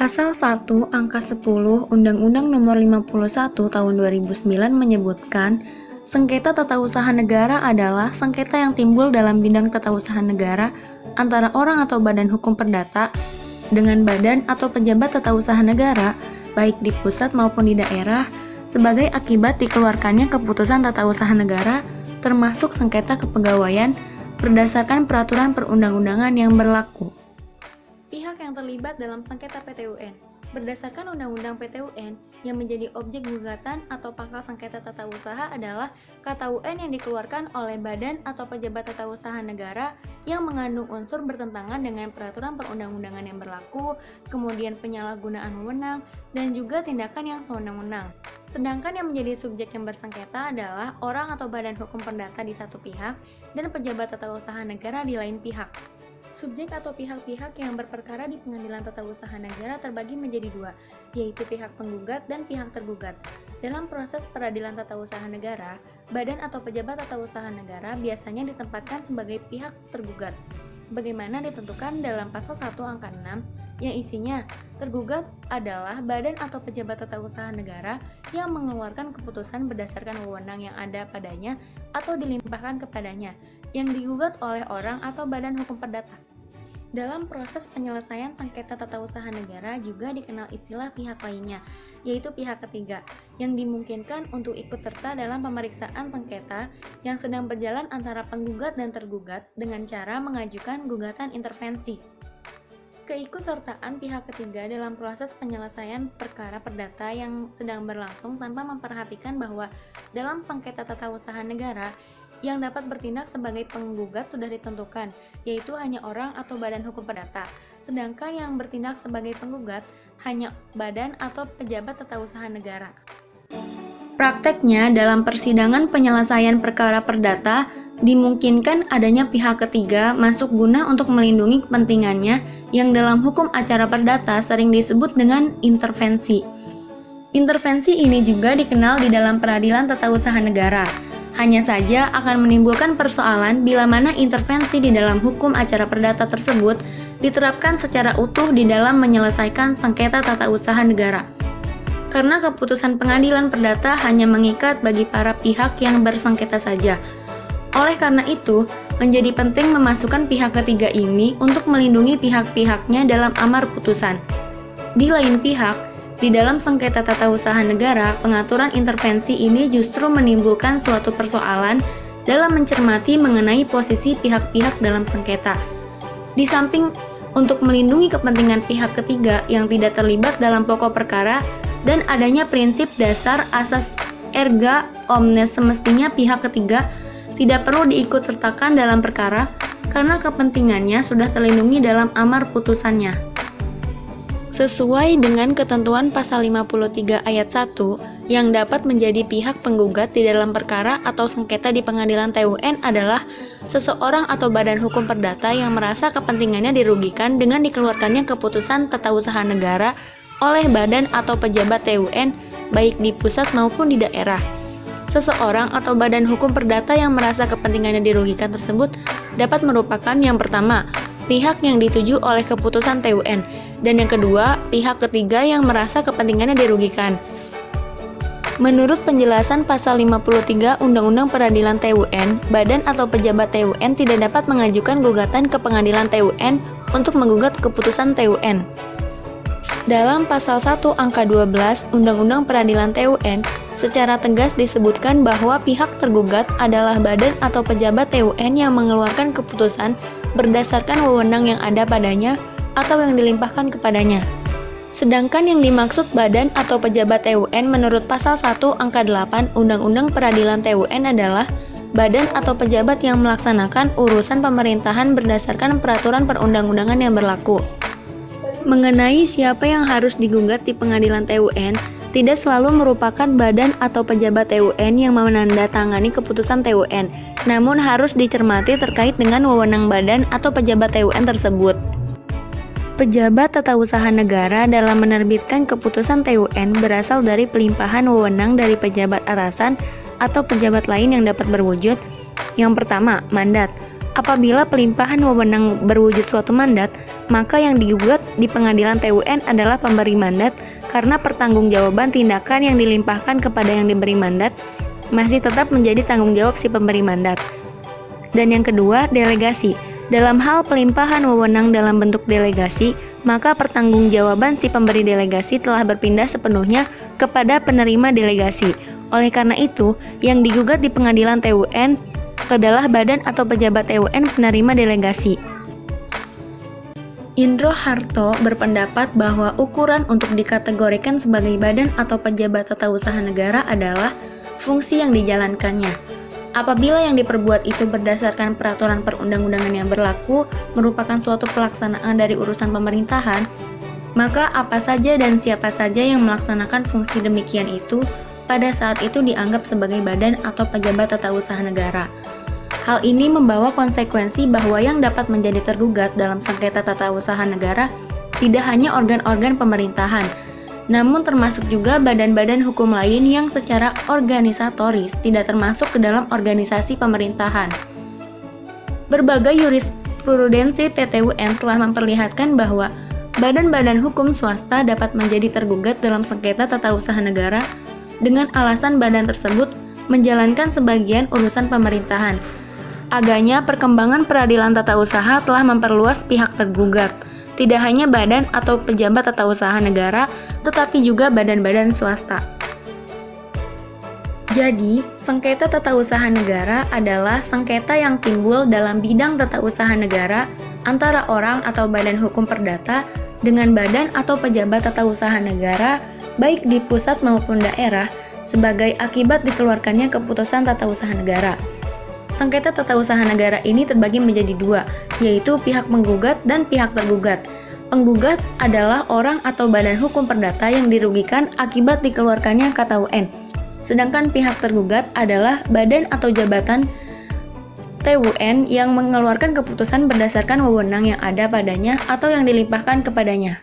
Pasal 1 Angka 10 Undang-Undang Nomor 51 Tahun 2009 menyebutkan, sengketa tata usaha negara adalah sengketa yang timbul dalam bidang tata usaha negara antara orang atau badan hukum perdata dengan badan atau pejabat tata usaha negara, baik di pusat maupun di daerah, sebagai akibat dikeluarkannya keputusan tata usaha negara, termasuk sengketa kepegawaian berdasarkan peraturan perundang-undangan yang berlaku. Pihak yang terlibat dalam sengketa PTUN berdasarkan Undang-Undang PTUN yang menjadi objek gugatan atau pangkal sengketa tata usaha adalah KTUN yang dikeluarkan oleh badan atau pejabat tata usaha negara yang mengandung unsur bertentangan dengan peraturan perundang-undangan yang berlaku, kemudian penyalahgunaan wewenang, dan juga tindakan yang sewenang-wenang. Sedangkan yang menjadi subjek yang bersengketa adalah orang atau badan hukum perdata di satu pihak dan pejabat tata usaha negara di lain pihak. Subjek atau pihak-pihak yang berperkara di pengadilan tata usaha negara terbagi menjadi dua, yaitu pihak penggugat dan pihak tergugat. Dalam proses peradilan tata usaha negara, badan atau pejabat tata usaha negara biasanya ditempatkan sebagai pihak tergugat, sebagaimana ditentukan dalam pasal 1 angka 6, yang isinya tergugat adalah badan atau pejabat tata usaha negara yang mengeluarkan keputusan berdasarkan wewenang yang ada padanya atau dilimpahkan kepadanya, yang digugat oleh orang atau badan hukum perdata. Dalam proses penyelesaian sengketa tata usaha negara juga dikenal istilah pihak lainnya, yaitu pihak ketiga, yang dimungkinkan untuk ikut serta dalam pemeriksaan sengketa yang sedang berjalan antara penggugat dan tergugat dengan cara mengajukan gugatan intervensi. Keikutsertaan pihak ketiga dalam proses penyelesaian perkara perdata yang sedang berlangsung tanpa memperhatikan bahwa dalam sengketa tata usaha negara, yang dapat bertindak sebagai penggugat sudah ditentukan, yaitu hanya orang atau badan hukum perdata. Sedangkan yang bertindak sebagai penggugat hanya badan atau pejabat tata usaha negara. Prakteknya dalam persidangan penyelesaian perkara perdata, dimungkinkan adanya pihak ketiga masuk guna untuk melindungi kepentingannya yang dalam hukum acara perdata sering disebut dengan intervensi. Intervensi ini juga dikenal di dalam peradilan tata usaha negara. Hanya saja akan menimbulkan persoalan bila mana intervensi di dalam hukum acara perdata tersebut diterapkan secara utuh di dalam menyelesaikan sengketa tata usaha negara. Karena keputusan pengadilan perdata hanya mengikat bagi para pihak yang bersengketa saja. Oleh karena itu, menjadi penting memasukkan pihak ketiga ini untuk melindungi pihak-pihaknya dalam amar putusan. Di lain pihak, di dalam sengketa tata usaha negara, pengaturan intervensi ini justru menimbulkan suatu persoalan dalam mencermati mengenai posisi pihak-pihak dalam sengketa. Di samping untuk melindungi kepentingan pihak ketiga yang tidak terlibat dalam pokok perkara dan adanya prinsip dasar asas erga omnes, semestinya pihak ketiga tidak perlu diikutsertakan dalam perkara karena kepentingannya sudah terlindungi dalam amar putusannya. Sesuai dengan ketentuan pasal 53 ayat 1, yang dapat menjadi pihak penggugat di dalam perkara atau sengketa di pengadilan TUN adalah seseorang atau badan hukum perdata yang merasa kepentingannya dirugikan dengan dikeluarkannya keputusan tata usaha negara oleh badan atau pejabat TUN, baik di pusat maupun di daerah. Seseorang atau badan hukum perdata yang merasa kepentingannya dirugikan tersebut dapat merupakan yang pertama, pihak yang dituju oleh keputusan TUN, dan yang kedua, pihak ketiga yang merasa kepentingannya dirugikan. Menurut penjelasan pasal 53 Undang-Undang Peradilan TUN, badan atau pejabat TUN tidak dapat mengajukan gugatan ke pengadilan TUN untuk menggugat keputusan TUN. Dalam pasal 1 angka 12 Undang-Undang Peradilan TUN, secara tegas disebutkan bahwa pihak tergugat adalah badan atau pejabat TUN yang mengeluarkan keputusan berdasarkan wewenang yang ada padanya atau yang dilimpahkan kepadanya. Sedangkan yang dimaksud badan atau pejabat TUN menurut pasal 1 angka 8 Undang-Undang Peradilan TUN adalah badan atau pejabat yang melaksanakan urusan pemerintahan berdasarkan peraturan perundang-undangan yang berlaku. Mengenai siapa yang harus digugat di pengadilan TUN, tidak selalu merupakan badan atau pejabat TUN yang menandatangani keputusan TUN, namun harus dicermati terkait dengan wewenang badan atau pejabat TUN tersebut. Pejabat tata usaha negara dalam menerbitkan keputusan TUN berasal dari pelimpahan wewenang dari pejabat atasan atau pejabat lain yang dapat berwujud. Yang pertama, mandat. Apabila pelimpahan wewenang berwujud suatu mandat, maka yang digugat di pengadilan TUN adalah pemberi mandat karena pertanggungjawaban tindakan yang dilimpahkan kepada yang diberi mandat masih tetap menjadi tanggung jawab si pemberi mandat. Dan yang kedua, delegasi. Dalam hal pelimpahan wewenang dalam bentuk delegasi, maka pertanggungjawaban si pemberi delegasi telah berpindah sepenuhnya kepada penerima delegasi. Oleh karena itu, yang digugat di pengadilan TUN adalah badan atau pejabat TUN penerima delegasi. Indro Harto berpendapat bahwa ukuran untuk dikategorikan sebagai badan atau pejabat tata usaha negara adalah fungsi yang dijalankannya. Apabila yang diperbuat itu berdasarkan peraturan perundang-undangan yang berlaku merupakan suatu pelaksanaan dari urusan pemerintahan, maka apa saja dan siapa saja yang melaksanakan fungsi demikian itu pada saat itu dianggap sebagai badan atau pejabat tata usaha negara. Hal ini membawa konsekuensi bahwa yang dapat menjadi tergugat dalam sengketa tata usaha negara tidak hanya organ-organ pemerintahan, namun termasuk juga badan-badan hukum lain yang secara organisatoris tidak termasuk ke dalam organisasi pemerintahan. Berbagai jurisprudensi PT UN telah memperlihatkan bahwa badan-badan hukum swasta dapat menjadi tergugat dalam sengketa tata usaha negara dengan alasan badan tersebut menjalankan sebagian urusan pemerintahan. Agaknya perkembangan peradilan tata usaha telah memperluas pihak tergugat, tidak hanya badan atau pejabat tata usaha negara, tetapi juga badan-badan swasta. Jadi, sengketa tata usaha negara adalah sengketa yang timbul dalam bidang tata usaha negara antara orang atau badan hukum perdata dengan badan atau pejabat tata usaha negara, baik di pusat maupun daerah, sebagai akibat dikeluarkannya keputusan tata usaha negara. Sengketa tata usaha negara ini terbagi menjadi dua, yaitu pihak menggugat dan pihak tergugat. Penggugat adalah orang atau badan hukum perdata yang dirugikan akibat dikeluarkannya KTUN. Sedangkan pihak tergugat adalah badan atau jabatan TUN yang mengeluarkan keputusan berdasarkan wewenang yang ada padanya atau yang dilimpahkan kepadanya.